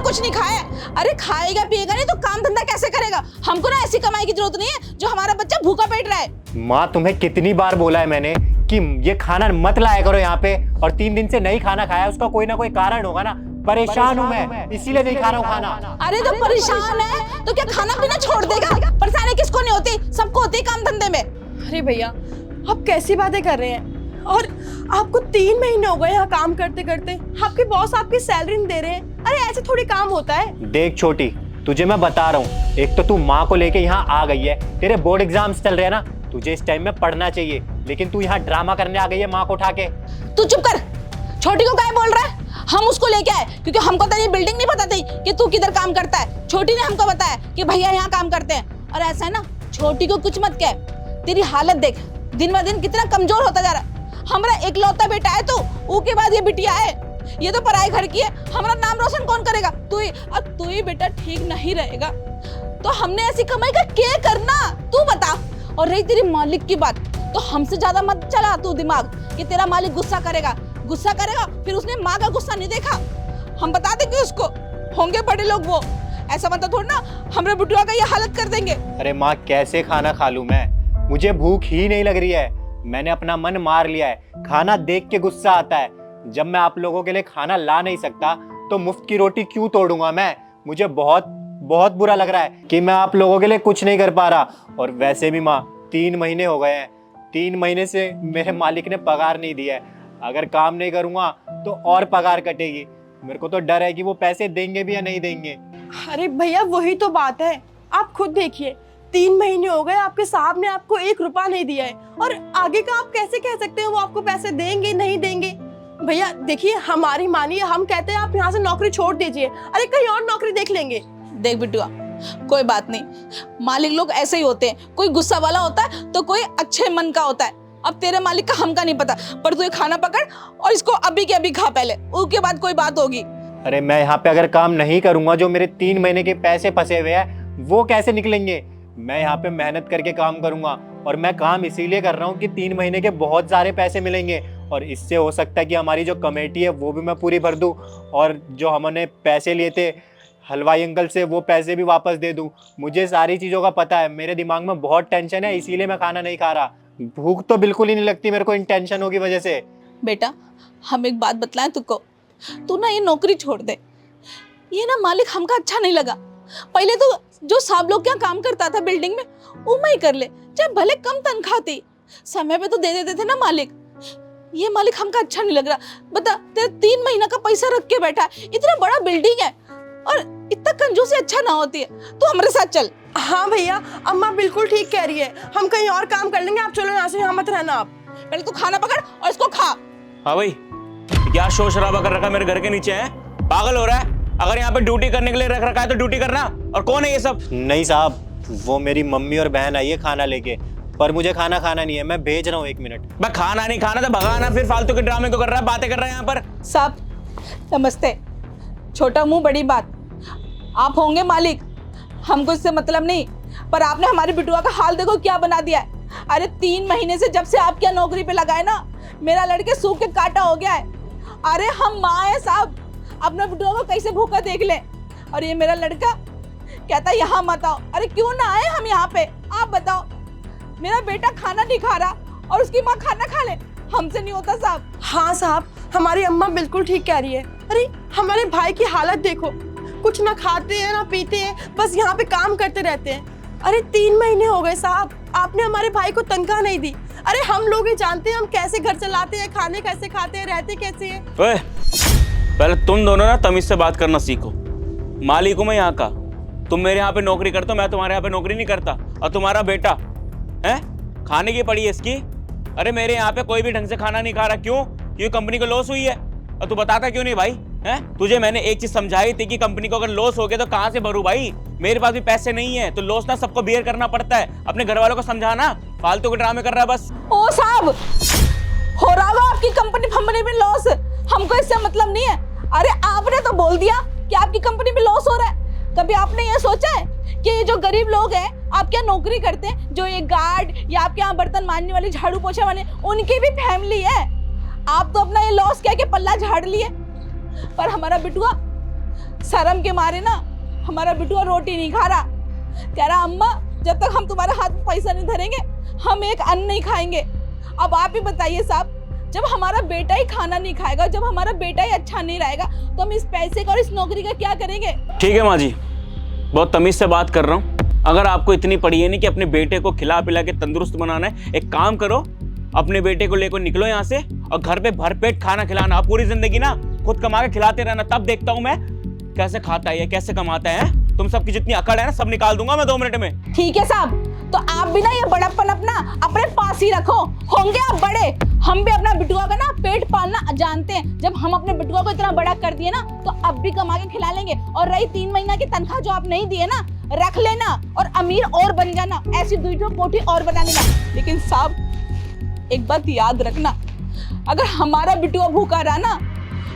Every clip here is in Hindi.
कुछ नहीं खाया। अरे खाएगा पिएगा नहीं तो काम धंधा कैसे करेगा? हमको ना ऐसी कमाई की जरूरत नहीं है जो हमारा बच्चा भूखा पेट रहा है। माँ तुम्हें कितनी बार बोला है मैंने कि ये खाना मत लाया करो यहाँ पे, और 3 दिन से नहीं खाना खाया, उसका कोई ना कोई कारण होगा ना। परेशान हूँ मैं, इसीलिए नहीं खा रहा हूँ खाना। अरे तो परेशान है तो क्या खाना पीना छोड़ देगा? परेशानी किसको नहीं होती? सबको होती है काम धंधे में। अरे भैया आप कैसी बातें कर रहे हैं? और आपको 3 महीने हो गए यहाँ काम करते करते, आपके बॉस आपकी सैलरी नहीं दे रहे हैं। अरे ऐसे थोड़ी काम होता है। देख छोटी, तुझे मैं बता रहा हूँ, एक तो तू माँ को लेके यहाँ आ गई है, तेरे बोर्ड एग्जाम्स चल रहे हैं ना, तुझे इस टाइम में पढ़ना चाहिए, लेकिन तू यहाँ ड्रामा करने आ गई है माँ को उठा के। तू चुप कर। छोटी को क्या बोल रहा है? हम उसको लेके आए क्योंकि हमको तो ये बिल्डिंग नहीं पता थी कि तू किधर काम करता है। छोटी ने हमको बताया कि भैया यहाँ काम करते हैं। और ऐसा है ना, छोटी को कुछ मत कह। तेरी हालत देख, दिन ब दिन कितना कमजोर होता जा रहा है। हमारा इकलौता बेटा है तो उसके बाद ये बिटिया है, ये तो पराए घर की है। हमारा नाम रोशन कौन करेगा? तू ही। अब तू ही बेटा ठीक नहीं रहेगा तो हमने ऐसी कमाई का क्या करना, तू बता। और रही तेरी मालिक की बात, तो हमसे ज्यादा मत चला तू दिमाग कि तेरा मालिक गुस्सा करेगा फिर उसने माँ का गुस्सा नहीं देखा। हम बता देंगे उसको, होंगे बड़े लोग वो। ऐसा मतलब थोड़ा ना हमारे बुटुआ का ये हालत कर देंगे। अरे माँ कैसे खाना खा लूं मैं, मुझे भूख ही नहीं लग रही है। मैंने अपना मन मार लिया है, खाना देख के गुस्सा आता है। जब मैं आप लोगों के लिए खाना ला नहीं सकता तो मुफ्त की रोटी क्यों तोड़ूंगा मैं? मुझे बहुत बहुत बुरा लग रहा है कि मैं आप लोगों के लिए कुछ नहीं कर पा रहा। और वैसे भी माँ 3 महीने हो गए हैं, 3 महीने से मेरे मालिक ने पगार नहीं दिया है। अगर काम नहीं करूंगा तो और पगार कटेगी। मेरे को तो डर है कि वो पैसे देंगे भी या नहीं देंगे। अरे भैया वही तो बात है, आप खुद देखिए 3 महीने हो गए आपके साहब ने आपको 1 रुपया नहीं दिया है, और आगे का आप कैसे कह सकते हैं वो आपको पैसे देंगे नहीं देंगे? भैया देखिए हमारी मानिए, हम कहते हैं आप यहाँ से नौकरी छोड़ दीजिए, अरे कहीं और नौकरी देख लेंगे। देख बिटुआ, कोई बात नहीं, मालिक लोग ऐसे ही होते हैं, कोई गुस्सा वाला होता है तो कोई अच्छे मन का होता है। अब तेरे मालिक का हमका नहीं पता, पर तू ये खाना पकड़ और इसको अभी के अभी खा पहले, उसके बाद कोई बात होगी। अरे मैं यहाँ पे अगर काम नहीं करूंगा, जो मेरे 3 महीने के पैसे फंसे हुए हैं वो कैसे निकलेंगे? मैं यहाँ पे मेहनत करके काम करूंगा, और मैं काम इसीलिए कर रहा हूँ कि 3 महीने के बहुत सारे पैसे मिलेंगे, और इससे हो सकता है कि हमारी जो कमेटी है वो भी मैं पूरी भर दूँ, और जो हमने पैसे लिए थे हलवाई अंकल से वो पैसे भी वापस दे दूँ। मुझे सारी चीज़ों का पता है, मेरे दिमाग में बहुत टेंशन है, इसीलिए मैं खाना नहीं खा रहा। भूख तो बिल्कुल ही नहीं लगती मेरे को इन टेंशनों की वजह से। बेटा हम एक बात बतलाएं तुझको, तू ना ये नौकरी छोड़ दे। ये ना मालिक हमका अच्छा नहीं लगा। पहले तो जो साहब लोग क्या काम करता था बिल्डिंग में वो मैं ही कर ले, चाहे भले कम तनख्वाह थी, समय पे तो दे देते थे ना मालिक। ये मालिक हमका अच्छा नहीं लग रहा। बता, तेरे 3 महीना का पैसा रख के बैठा है, इतना बड़ा बिल्डिंग है और इतना कंजूसी अच्छा ना होती है। तू हमारे साथ चल। हाँ भैया अम्मा बिल्कुल ठीक कह रही है, हम कहीं और काम कर लेंगे, आप चलो यहाँ से, यहाँ मत रहना आप। पहले तू खाना पकड़ और इसको खा। हाँ भाई, क्या शोर शराबा कर रखा मेरे घर के नीचे है? पागल हो रहा है? अगर यहाँ पे ड्यूटी करने के लिए रख रखा है तो ड्यूटी करना। और कौन है ये सब? नहीं साहब, वो मेरी मम्मी और बहन आई है खाना लेके, पर मुझे खाना खाना नहीं है, मैं भेज रहा हूँ 1 मिनट। मैं खाना नहीं खाना तो भगाना, फिर फालतू के ड्रामे को कर रहा है, बातें कर रहा है यहाँ पर। साहब नमस्ते। छोटा मुंह बड़ी बात, आप होंगे मालिक, हमको इससे मतलब नहीं, पर आपने हमारी बिटुआ का हाल देखो क्या बना दिया है। अरे 3 महीने से जब से आप क्या नौकरी पे लगाए ना, मेरा लड़के सूख के काटा हो गया है। अरे हम माँ है साहब, अपना बिटुआ को कैसे भूखा देख ले। और ये मेरा लड़का कहता यहाँ मत आओ। अरे क्यों ना आए हम यहाँ पे, आप बताओ। मेरा बेटा खाना नहीं खा रहा और उसकी माँ खाना खा ले, हमसे नहीं होता साहब। हाँ साहब, हमारी अम्मा बिल्कुल ठीक कह रही है। अरे हमारे भाई की हालत देखो, कुछ ना खाते हैं ना पीते हैं, बस यहाँ पे काम करते रहते हैं। अरे 3 महीने हो गए साहब, आपने हमारे भाई को तनख्वाह नहीं दी। अरे हम लोग ही जानते हैं हम कैसे घर चलाते हैं, खाने कैसे खाते हैं, रहते कैसे हैं। ओए, पहले तुम दोनों ना तमीज से बात करना सीखो। मालिक हूं मैं यहाँ का, तुम मेरे यहाँ पे नौकरी करते हो, मैं तुम्हारे यहाँ पे नौकरी नहीं करता। और तुम्हारा बेटा है खाने की पड़ी है इसकी। अरे मेरे यहाँ पे कोई भी ढंग से खाना नहीं खा रहा, क्यों? क्योंकि कंपनी को लॉस हुई है। और तू बताता क्यों नहीं भाई? हैं? तुझे मैंने एक चीज समझाई थी कि कंपनी को अगर लॉस हो गया तो कहाँ से भरूं भाई? मेरे पास भी पैसे नहीं है, तो लॉस ना सबको बियर करना पड़ता है। अपने घर वालों को समझाना, फालतू के ड्रामे कर रहा है बस। ओ साहब, हो रहा होगा आपकी कंपनी में लॉस, हमको इससे मतलब नहीं है। अरे आपने तो बोल दिया कि आपकी कंपनी में लॉस हो रहा है। कभी आपने ये सोचा है कि ये जो गरीब लोग हैं, आप क्या नौकरी करते हैं, जो ये गार्ड या आपके यहाँ बर्तन मांजने वाले, झाड़ू पोछे वाले, उनकी भी फैमिली है। आप तो अपना ये लॉस कह के पल्ला झाड़ लिए, पर हमारा बिटुआ शर्म के मारे ना हमारा बिटुआ रोटी नहीं खा रहा, कह रहा अम्मा जब तक हम तुम्हारे हाथ में पैसा नहीं धरेंगे हम एक अन्न नहीं खाएंगे। अब आप ही बताइए साहब, जब हमारा बेटा ही खाना नहीं खाएगा, जब हमारा बेटा ही अच्छा नहीं रहेगा तो हम इस पैसे का और इस नौकरी का क्या करेंगे? ठीक है माँ जी, बहुत तमीज से बात कर रहा हूँ। अगर आपको इतनी पड़ी है नहीं कि अपने बेटे को खिला पिला के तंदुरुस्त बनाना है, एक काम करो, अपने बेटे को लेकर निकलो यहाँ से और घर पे भरपेट खाना खिलाना। अब पूरी जिंदगी ना खुद कमा के खिलाते रहना, तब देखता हूँ मैं कैसे खाता है, कैसे कमाता है। तुम सबकी जितनी अकड़ है ना सब निकाल दूंगा मैं 2 मिनट में। ठीक है साहब, तो आप भी ना ये बड़प्पन अपना अपने पास ही रखो, होंगे आप बड़े। हम भी अपना बिटुआ का ना पेट पालना जानते हैं। जब हम अपने बिटुआ को इतना बड़ा कर दिए ना तो अब भी कमा के खिला लेंगे। और रही 3 महीना की तनख्वाह जो आप नहीं दिए ना, रख लेना और अमीर और बन जाना, ऐसी 2 कोठी और बना लेना। लेकिन साहब एक बात याद रखना, अगर हमारा बिटुआ भूखा रहा ना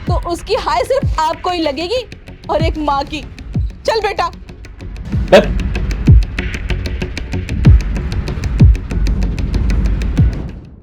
तो उसकी हाय सिर्फ आपको ही लगेगी और एक माँ की। चल बेटा।